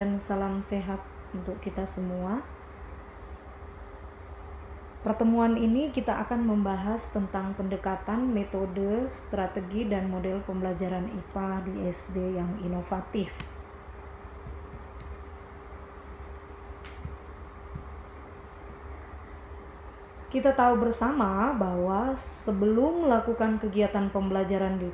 Dan salam sehat untuk kita semua. Pertemuan ini kita akan membahas tentang pendekatan, metode, strategi, dan model pembelajaran IPA di SD yang inovatif. Kita tahu bersama bahwa sebelum melakukan kegiatan pembelajaran di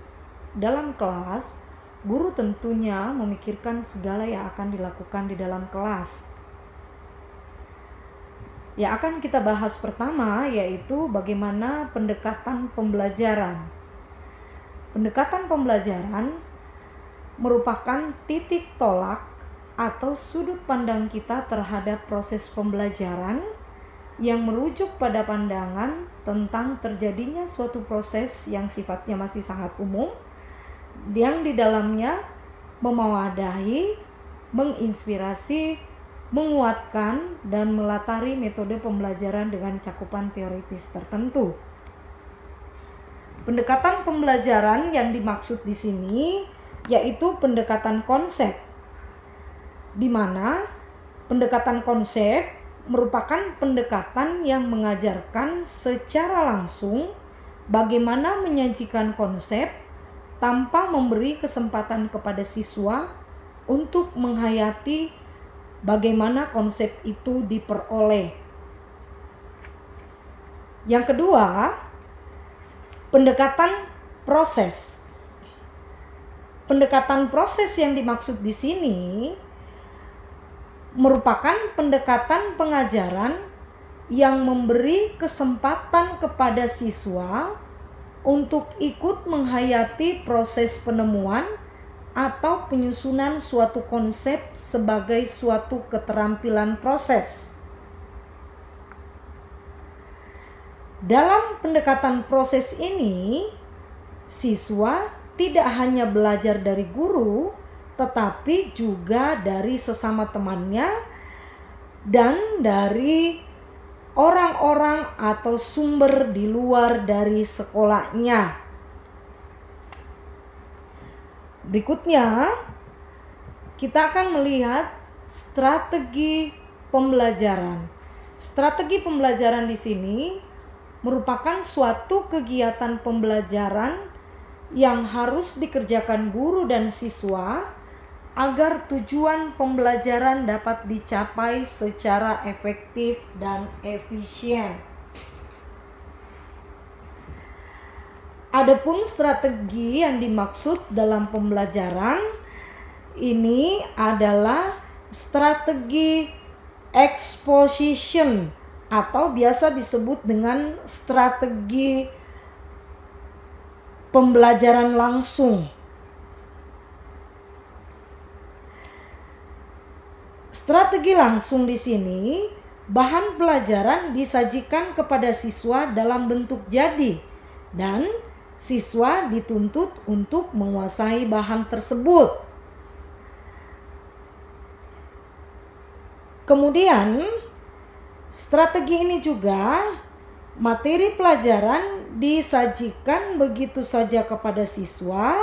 dalam kelas, guru tentunya memikirkan segala yang akan dilakukan di dalam kelas. Yang akan kita bahas pertama yaitu bagaimana pendekatan pembelajaran. Pendekatan pembelajaran merupakan titik tolak atau sudut pandang kita terhadap proses pembelajaran yang merujuk pada pandangan tentang terjadinya suatu proses yang sifatnya masih sangat umum, yang di dalamnya memawadahi, menginspirasi, menguatkan, dan melatari metode pembelajaran dengan cakupan teoritis tertentu. Pendekatan pembelajaran yang dimaksud di sini yaitu pendekatan konsep, di mana pendekatan konsep merupakan pendekatan yang mengajarkan secara langsung bagaimana menyajikan konsep tanpa memberi kesempatan kepada siswa untuk menghayati bagaimana konsep itu diperoleh. Yang kedua, pendekatan proses. Pendekatan proses yang dimaksud di sini merupakan pendekatan pengajaran yang memberi kesempatan kepada siswa untuk ikut menghayati proses penemuan atau penyusunan suatu konsep sebagai suatu keterampilan proses. Dalam pendekatan proses ini, siswa tidak hanya belajar dari guru, tetapi juga dari sesama temannya dan dari orang-orang atau sumber di luar dari sekolahnya. Berikutnya, kita akan melihat strategi pembelajaran. Strategi pembelajaran di sini merupakan suatu kegiatan pembelajaran yang harus dikerjakan guru dan siswa agar tujuan pembelajaran dapat dicapai secara efektif dan efisien. Adapun strategi yang dimaksud dalam pembelajaran ini adalah strategi exposition atau biasa disebut dengan strategi pembelajaran langsung. Strategi langsung di sini, bahan pelajaran disajikan kepada siswa dalam bentuk jadi dan siswa dituntut untuk menguasai bahan tersebut. Kemudian, strategi ini juga materi pelajaran disajikan begitu saja kepada siswa,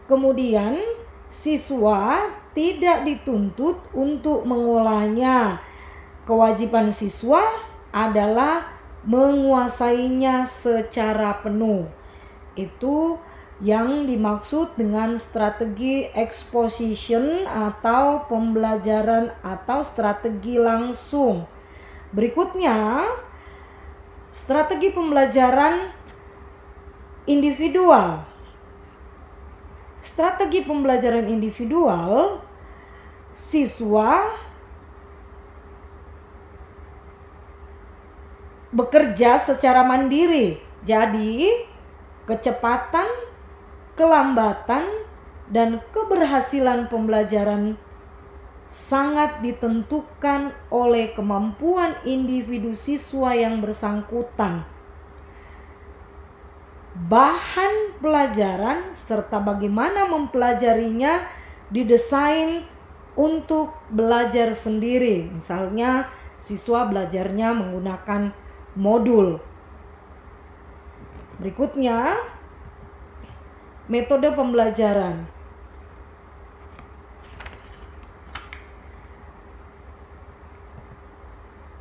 kemudian siswa tidak dituntut untuk mengolahnya. Kewajiban siswa adalah menguasainya secara penuh. Itu yang dimaksud dengan strategi exposition atau pembelajaran atau strategi langsung. Berikutnya, strategi pembelajaran individual. Strategi pembelajaran individual, siswa bekerja secara mandiri. Jadi, kecepatan, kelambatan, dan keberhasilan pembelajaran sangat ditentukan oleh kemampuan individu siswa yang bersangkutan. Bahan pelajaran serta bagaimana mempelajarinya didesain untuk belajar sendiri. Misalnya, siswa belajarnya menggunakan modul. Berikutnya, metode pembelajaran.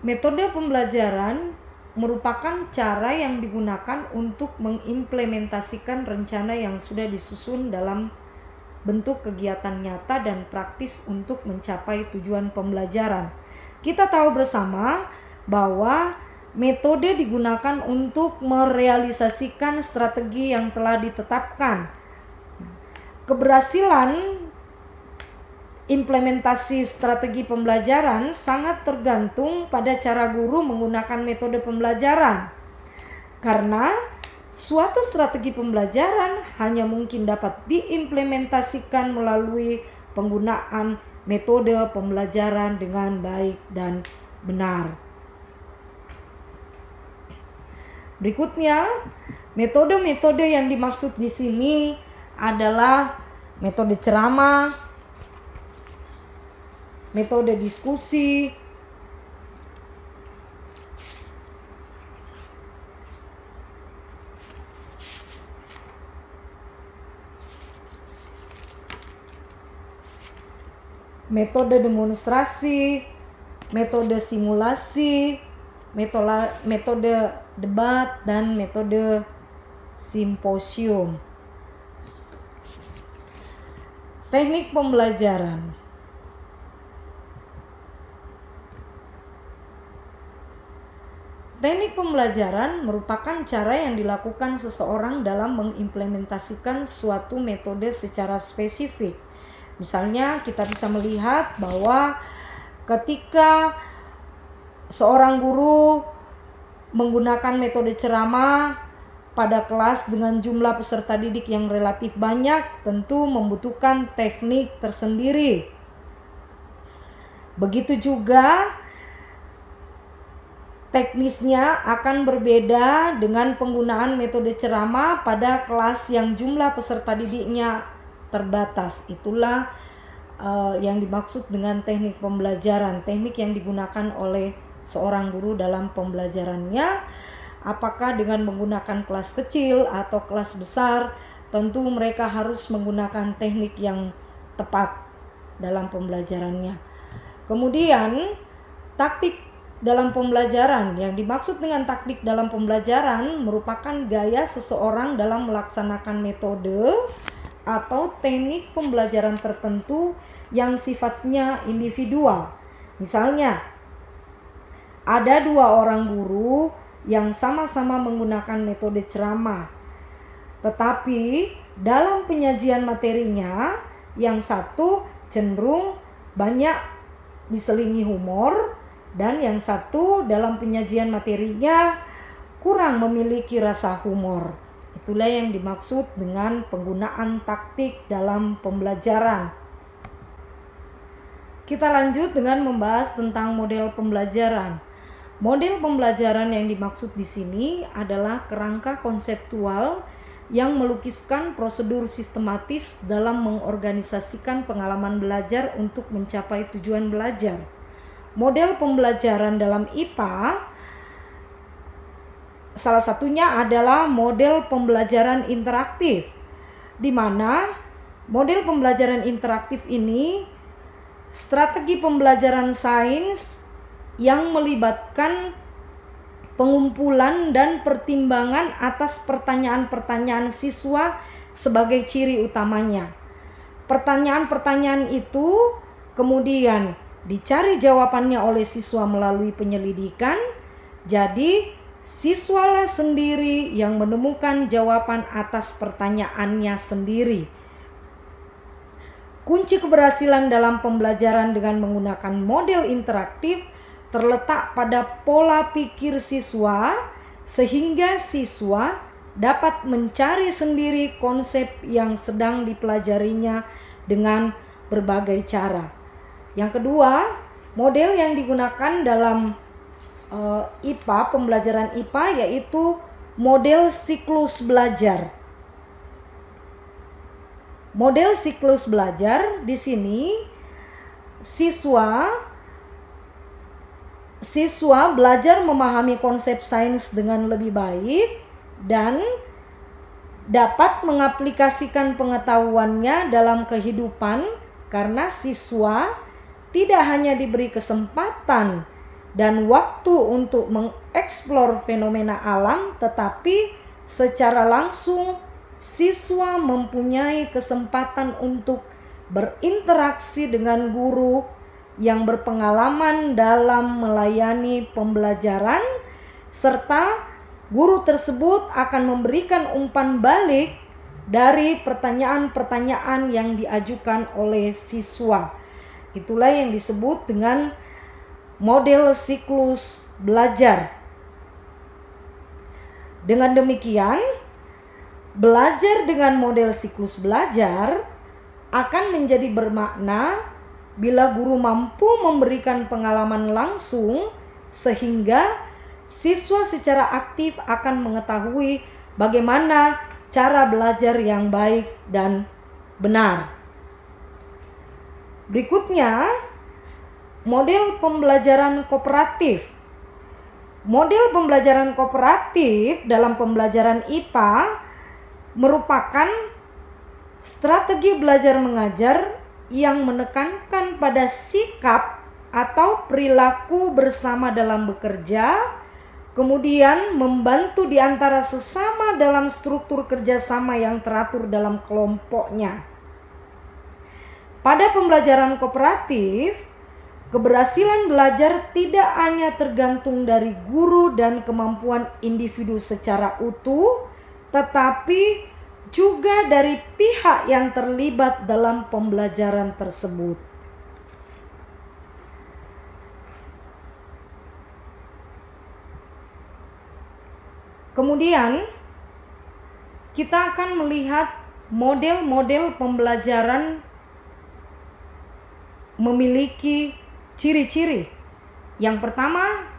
Metode pembelajaran merupakan cara yang digunakan untuk mengimplementasikan rencana yang sudah disusun dalam bentuk kegiatan nyata dan praktis untuk mencapai tujuan pembelajaran. Kita tahu bersama bahwa metode digunakan untuk merealisasikan strategi yang telah ditetapkan. Keberhasilan implementasi strategi pembelajaran sangat tergantung pada cara guru menggunakan metode pembelajaran. Karena suatu strategi pembelajaran hanya mungkin dapat diimplementasikan melalui penggunaan metode pembelajaran dengan baik dan benar. Berikutnya, metode-metode yang dimaksud di sini adalah metode ceramah, metode diskusi, metode demonstrasi, metode simulasi, metode debat, dan metode simposium. Teknik pembelajaran. Teknik pembelajaran merupakan cara yang dilakukan seseorang dalam mengimplementasikan suatu metode secara spesifik. Misalnya kita bisa melihat bahwa ketika seorang guru menggunakan metode ceramah pada kelas dengan jumlah peserta didik yang relatif banyak, tentu membutuhkan teknik tersendiri. Begitu juga teknisnya akan berbeda dengan penggunaan metode ceramah pada kelas yang jumlah peserta didiknya terbatas. Itulah yang dimaksud dengan teknik pembelajaran, teknik yang digunakan oleh seorang guru dalam pembelajarannya. Apakah dengan menggunakan kelas kecil atau kelas besar, tentu mereka harus menggunakan teknik yang tepat dalam pembelajarannya. Kemudian, taktik dalam pembelajaran. Yang dimaksud dengan taktik dalam pembelajaran merupakan gaya seseorang dalam melaksanakan metode atau teknik pembelajaran tertentu yang sifatnya individual. Misalnya, ada dua orang guru yang sama-sama menggunakan metode ceramah, tetapi dalam penyajian materinya, yang satu cenderung banyak diselingi humor, dan yang satu dalam penyajian materinya kurang memiliki rasa humor. Itulah yang dimaksud dengan penggunaan taktik dalam pembelajaran. Kita lanjut dengan membahas tentang model pembelajaran. Model pembelajaran yang dimaksud di sini adalah kerangka konseptual yang melukiskan prosedur sistematis dalam mengorganisasikan pengalaman belajar untuk mencapai tujuan belajar. Model pembelajaran dalam IPA salah satunya adalah model pembelajaran interaktif, di mana model pembelajaran interaktif ini strategi pembelajaran sains yang melibatkan pengumpulan dan pertimbangan atas pertanyaan-pertanyaan siswa sebagai ciri utamanya. Pertanyaan-pertanyaan itu kemudian dicari jawabannya oleh siswa melalui penyelidikan, jadi siswalah sendiri yang menemukan jawaban atas pertanyaannya sendiri. Kunci keberhasilan dalam pembelajaran dengan menggunakan model interaktif terletak pada pola pikir siswa, sehingga siswa dapat mencari sendiri konsep yang sedang dipelajarinya dengan berbagai cara. Yang kedua, model yang digunakan dalam IPA, pembelajaran IPA, yaitu model siklus belajar. Model siklus belajar di sini siswa belajar memahami konsep sains dengan lebih baik dan dapat mengaplikasikan pengetahuannya dalam kehidupan karena siswa tidak hanya diberi kesempatan dan waktu untuk mengeksplor fenomena alam, tetapi secara langsung siswa mempunyai kesempatan untuk berinteraksi dengan guru yang berpengalaman dalam melayani pembelajaran, serta guru tersebut akan memberikan umpan balik dari pertanyaan-pertanyaan yang diajukan oleh siswa. Itulah yang disebut dengan model siklus belajar. Dengan demikian, belajar dengan model siklus belajar akan menjadi bermakna bila guru mampu memberikan pengalaman langsung, sehingga siswa secara aktif akan mengetahui bagaimana cara belajar yang baik dan benar. Berikutnya, model pembelajaran kooperatif. Model pembelajaran kooperatif dalam pembelajaran IPA merupakan strategi belajar mengajar yang menekankan pada sikap atau perilaku bersama dalam bekerja, kemudian membantu di antara sesama dalam struktur kerjasama yang teratur dalam kelompoknya. Pada pembelajaran kooperatif, keberhasilan belajar tidak hanya tergantung dari guru dan kemampuan individu secara utuh, tetapi juga dari pihak yang terlibat dalam pembelajaran tersebut. Kemudian kita akan melihat model-model pembelajaran memiliki ciri-ciri. Yang pertama,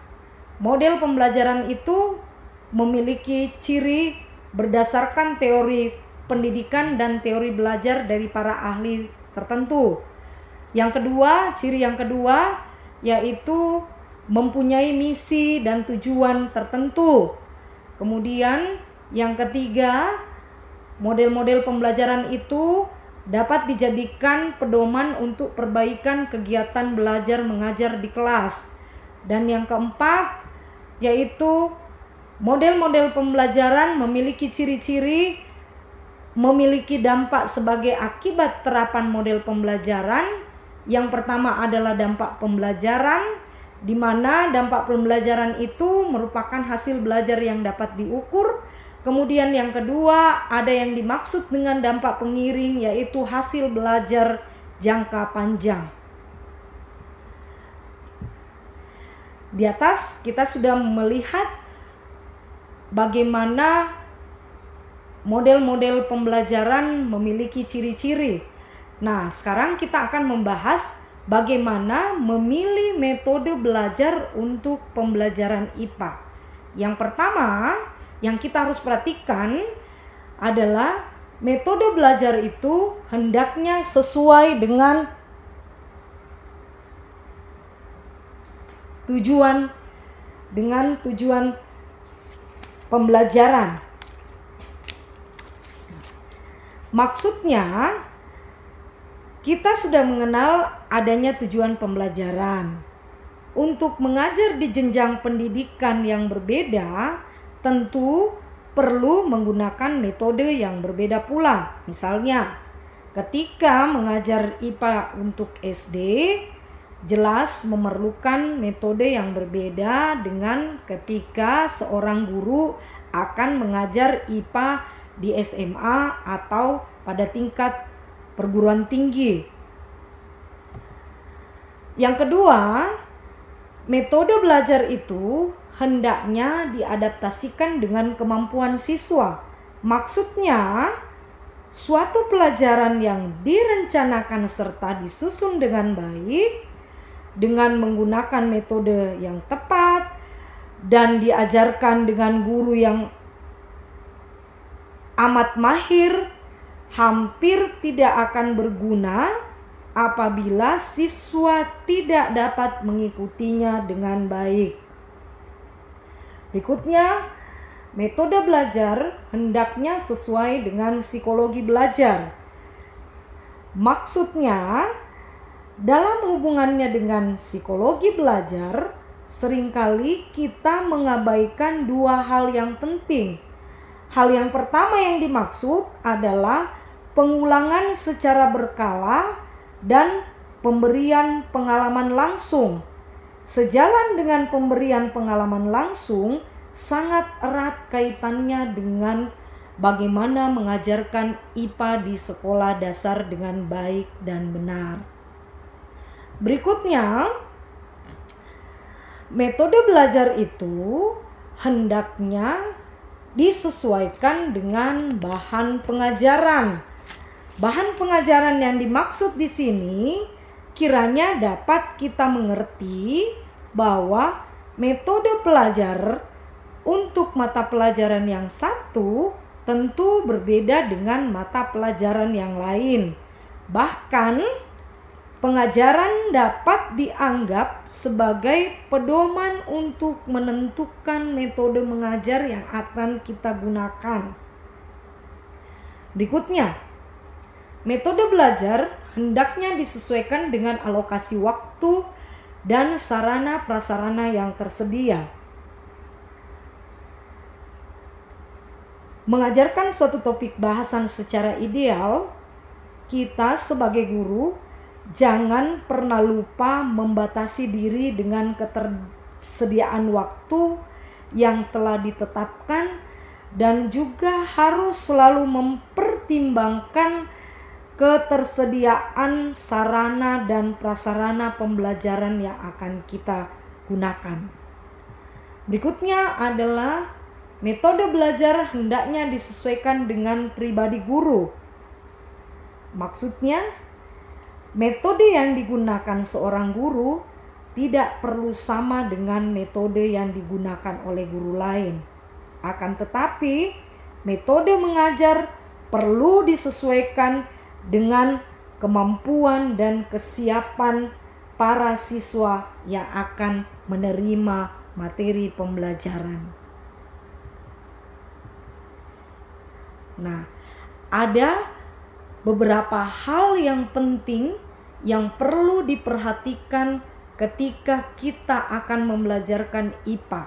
model pembelajaran itu memiliki ciri berdasarkan teori pendidikan dan teori belajar dari para ahli tertentu. Yang kedua, ciri yang kedua yaitu mempunyai misi dan tujuan tertentu. Kemudian yang ketiga, model-model pembelajaran itu dapat dijadikan pedoman untuk perbaikan kegiatan belajar mengajar di kelas. Dan yang keempat, yaitu model-model pembelajaran memiliki ciri-ciri memiliki dampak sebagai akibat terapan model pembelajaran. Yang pertama adalah dampak pembelajaran, di mana dampak pembelajaran itu merupakan hasil belajar yang dapat diukur. Kemudian yang kedua, ada yang dimaksud dengan dampak pengiring, yaitu hasil belajar jangka panjang. Di atas kita sudah melihat bagaimana model-model pembelajaran memiliki ciri-ciri. Nah, sekarang kita akan membahas bagaimana memilih metode belajar untuk pembelajaran IPA. Yang pertama, yang kita harus perhatikan adalah metode belajar itu hendaknya sesuai dengan tujuan pembelajaran. Maksudnya, kita sudah mengenal adanya tujuan pembelajaran. Untuk mengajar di jenjang pendidikan yang berbeda, tentu perlu menggunakan metode yang berbeda pula. Misalnya, ketika mengajar IPA untuk SD, jelas memerlukan metode yang berbeda dengan ketika seorang guru akan mengajar IPA di SMA atau pada tingkat perguruan tinggi. Yang kedua, metode belajar itu hendaknya diadaptasikan dengan kemampuan siswa. Maksudnya, suatu pelajaran yang direncanakan serta disusun dengan baik, dengan menggunakan metode yang tepat, dan diajarkan dengan guru yang amat mahir, hampir tidak akan berguna apabila siswa tidak dapat mengikutinya dengan baik. Berikutnya, metode belajar hendaknya sesuai dengan psikologi belajar. Maksudnya, dalam hubungannya dengan psikologi belajar, seringkali kita mengabaikan dua hal yang penting. Hal yang pertama yang dimaksud adalah pengulangan secara berkala dan pemberian pengalaman langsung. Sejalan dengan pemberian pengalaman langsung, sangat erat kaitannya dengan bagaimana mengajarkan IPA di sekolah dasar dengan baik dan benar. Berikutnya, metode belajar itu hendaknya disesuaikan dengan bahan pengajaran. Bahan pengajaran yang dimaksud di sini kiranya dapat kita mengerti bahwa metode pelajar untuk mata pelajaran yang satu tentu berbeda dengan mata pelajaran yang lain. Bahkan pengajaran dapat dianggap sebagai pedoman untuk menentukan metode mengajar yang akan kita gunakan. Berikutnya, metode belajar hendaknya disesuaikan dengan alokasi waktu dan sarana prasarana yang tersedia. Mengajarkan suatu topik bahasan secara ideal, kita sebagai guru jangan pernah lupa membatasi diri dengan ketersediaan waktu yang telah ditetapkan dan juga harus selalu mempertimbangkan ketersediaan sarana dan prasarana pembelajaran yang akan kita gunakan. Berikutnya adalah metode belajar hendaknya disesuaikan dengan pribadi guru. Maksudnya, metode yang digunakan seorang guru tidak perlu sama dengan metode yang digunakan oleh guru lain. Akan tetapi, metode mengajar perlu disesuaikan dengan kemampuan dan kesiapan para siswa yang akan menerima materi pembelajaran. Nah, ada beberapa hal yang penting yang perlu diperhatikan ketika kita akan membelajarkan IPA.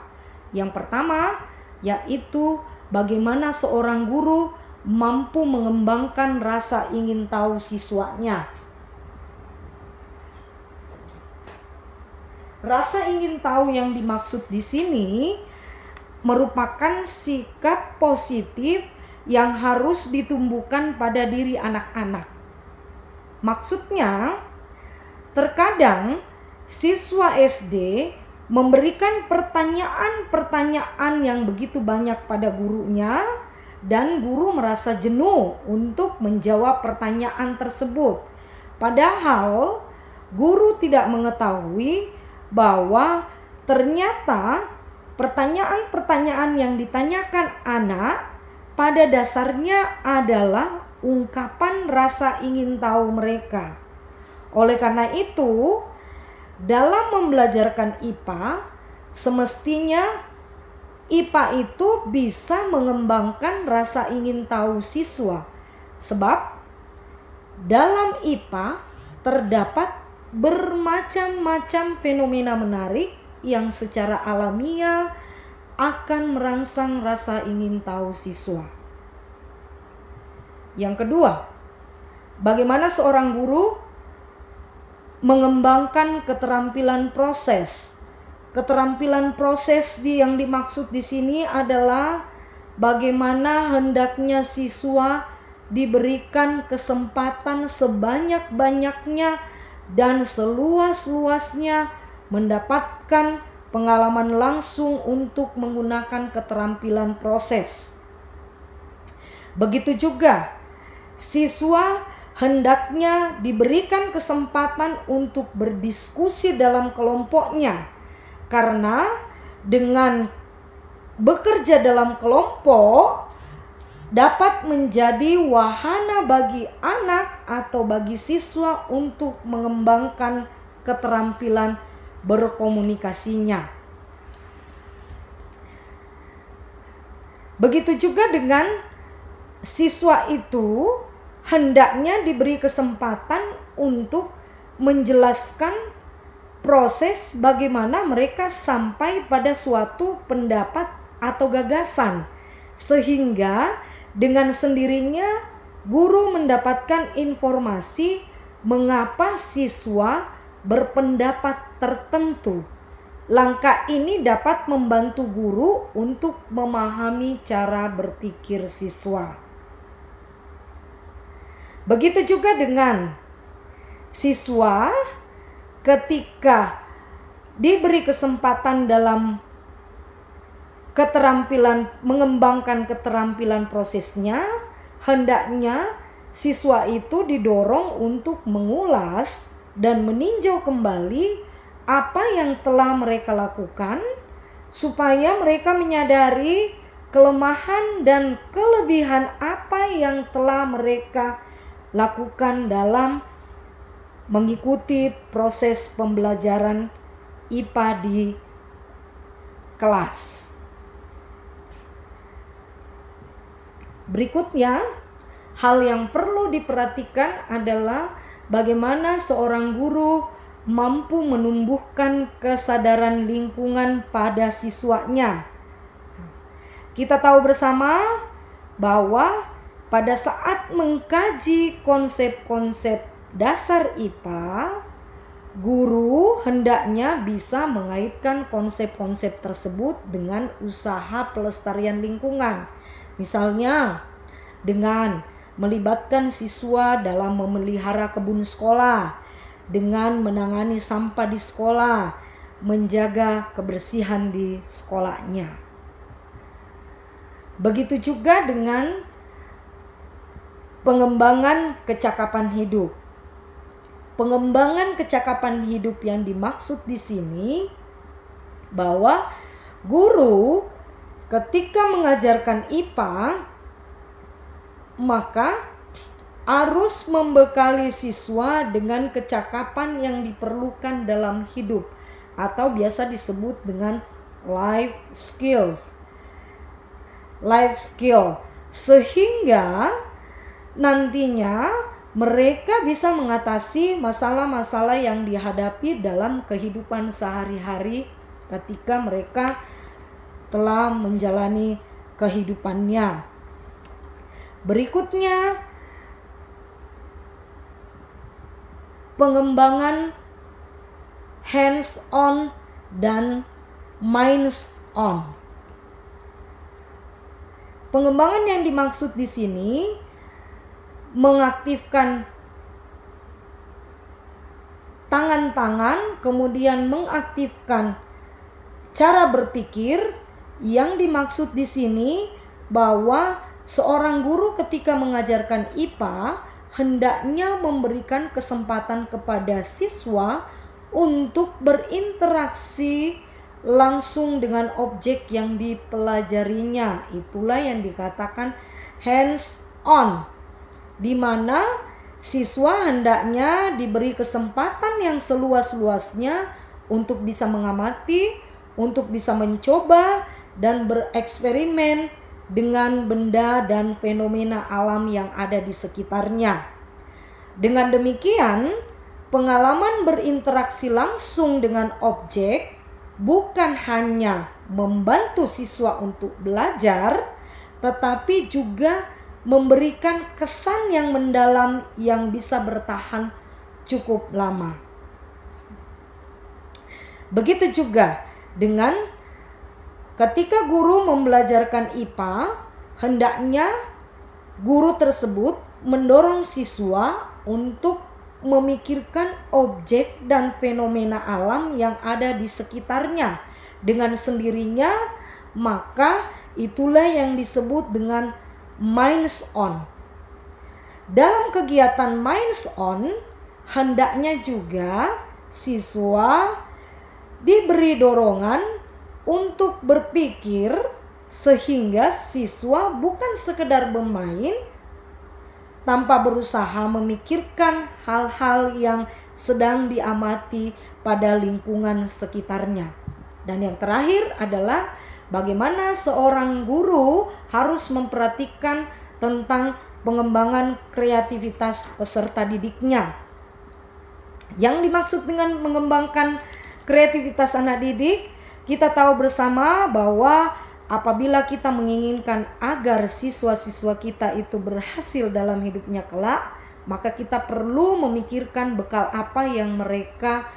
Yang pertama yaitu bagaimana seorang guru mampu mengembangkan rasa ingin tahu siswanya. Rasa ingin tahu yang dimaksud di sini merupakan sikap positif yang harus ditumbuhkan pada diri anak-anak. Maksudnya, terkadang siswa SD memberikan pertanyaan-pertanyaan yang begitu banyak pada gurunya dan guru merasa jenuh untuk menjawab pertanyaan tersebut. Padahal guru tidak mengetahui bahwa ternyata pertanyaan-pertanyaan yang ditanyakan anak pada dasarnya adalah ungkapan rasa ingin tahu mereka. Oleh karena itu, dalam membelajarkan IPA, semestinya IPA itu bisa mengembangkan rasa ingin tahu siswa. Sebab dalam IPA terdapat bermacam-macam fenomena menarik yang secara alamiah akan merangsang rasa ingin tahu siswa. Yang kedua, bagaimana seorang guru mengembangkan keterampilan proses. Keterampilan proses yang dimaksud di sini adalah bagaimana hendaknya siswa diberikan kesempatan sebanyak-banyaknya dan seluas-luasnya mendapatkan pengalaman langsung untuk menggunakan keterampilan proses. Begitu juga siswa hendaknya diberikan kesempatan untuk berdiskusi dalam kelompoknya, karena dengan bekerja dalam kelompok dapat menjadi wahana bagi anak atau bagi siswa untuk mengembangkan keterampilan berkomunikasinya. Begitu juga dengan siswa itu hendaknya diberi kesempatan untuk menjelaskan proses bagaimana mereka sampai pada suatu pendapat atau gagasan, sehingga dengan sendirinya guru mendapatkan informasi mengapa siswa berpendapat tertentu. Langkah ini dapat membantu guru untuk memahami cara berpikir siswa. Begitu juga dengan siswa ketika diberi kesempatan dalam keterampilan, mengembangkan keterampilan prosesnya, hendaknya siswa itu didorong untuk mengulas dan meninjau kembali apa yang telah mereka lakukan, supaya mereka menyadari kelemahan dan kelebihan apa yang telah mereka lakukan dalam mengikuti proses pembelajaran IPA di kelas. Berikutnya, hal yang perlu diperhatikan adalah bagaimana seorang guru mampu menumbuhkan kesadaran lingkungan pada siswanya. Kita tahu bersama bahwa pada saat mengkaji konsep-konsep dasar IPA, guru hendaknya bisa mengaitkan konsep-konsep tersebut dengan usaha pelestarian lingkungan. Misalnya, dengan melibatkan siswa dalam memelihara kebun sekolah, dengan menangani sampah di sekolah, menjaga kebersihan di sekolahnya. Begitu juga dengan pengembangan kecakapan hidup. Pengembangan kecakapan hidup yang dimaksud di sini bahwa guru ketika mengajarkan IPA maka harus membekali siswa dengan kecakapan yang diperlukan dalam hidup atau biasa disebut dengan life skills. Life skill, sehingga nantinya mereka bisa mengatasi masalah-masalah yang dihadapi dalam kehidupan sehari-hari ketika mereka telah menjalani kehidupannya. Berikutnya, pengembangan hands-on dan minds-on. Pengembangan yang dimaksud di sini mengaktifkan tangan-tangan, kemudian mengaktifkan cara berpikir. Yang dimaksud di sini bahwa seorang guru ketika mengajarkan IPA hendaknya memberikan kesempatan kepada siswa untuk berinteraksi langsung dengan objek yang dipelajarinya. Itulah yang dikatakan hands on, di mana siswa hendaknya diberi kesempatan yang seluas-luasnya untuk bisa mengamati, untuk bisa mencoba dan bereksperimen dengan benda dan fenomena alam yang ada di sekitarnya. Dengan demikian, pengalaman berinteraksi langsung dengan objek bukan hanya membantu siswa untuk belajar, tetapi juga memberikan kesan yang mendalam yang bisa bertahan cukup lama. Begitu juga dengan ketika guru membelajarkan IPA, hendaknya guru tersebut mendorong siswa untuk memikirkan objek dan fenomena alam yang ada di sekitarnya. Dengan sendirinya, maka itulah yang disebut dengan minds on. Dalam kegiatan minds on, hendaknya juga siswa diberi dorongan untuk berpikir, sehingga siswa bukan sekedar bermain tanpa berusaha memikirkan hal-hal yang sedang diamati pada lingkungan sekitarnya. Dan yang terakhir adalah bagaimana seorang guru harus memperhatikan tentang pengembangan kreativitas peserta didiknya. Yang dimaksud dengan mengembangkan kreativitas anak didik, kita tahu bersama bahwa apabila kita menginginkan agar siswa-siswa kita itu berhasil dalam hidupnya kelak, maka kita perlu memikirkan bekal apa yang mereka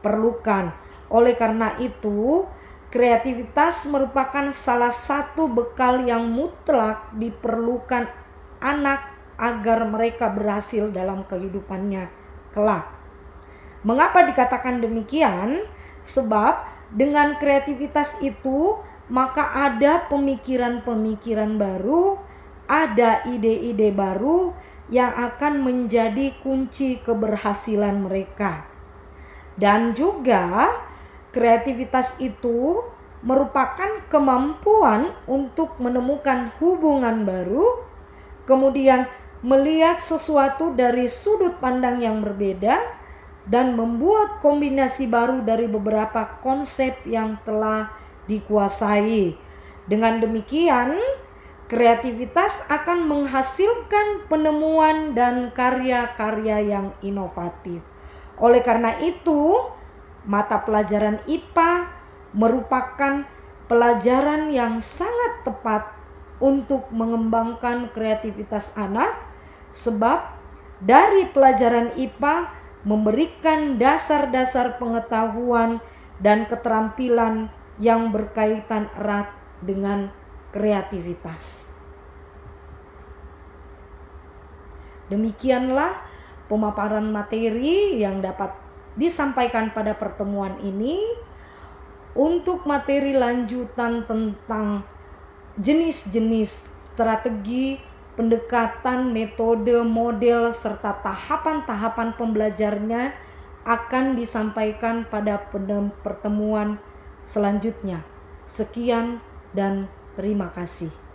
perlukan. Oleh karena itu, kreativitas merupakan salah satu bekal yang mutlak diperlukan anak agar mereka berhasil dalam kehidupannya kelak. Mengapa dikatakan demikian? Sebab dengan kreativitas itu maka ada pemikiran-pemikiran baru, ada ide-ide baru yang akan menjadi kunci keberhasilan mereka. Dan juga kreativitas itu merupakan kemampuan untuk menemukan hubungan baru, kemudian melihat sesuatu dari sudut pandang yang berbeda, dan membuat kombinasi baru dari beberapa konsep yang telah dikuasai. Dengan demikian, kreativitas akan menghasilkan penemuan dan karya-karya yang inovatif. Oleh karena itu, mata pelajaran IPA merupakan pelajaran yang sangat tepat untuk mengembangkan kreativitas anak, sebab dari pelajaran IPA memberikan dasar-dasar pengetahuan dan keterampilan yang berkaitan erat dengan kreativitas. Demikianlah pemaparan materi yang dapat disampaikan pada pertemuan ini. Untuk materi lanjutan tentang jenis-jenis strategi, pendekatan, metode, model, serta tahapan-tahapan pembelajarnya akan disampaikan pada pertemuan selanjutnya. Sekian dan terima kasih.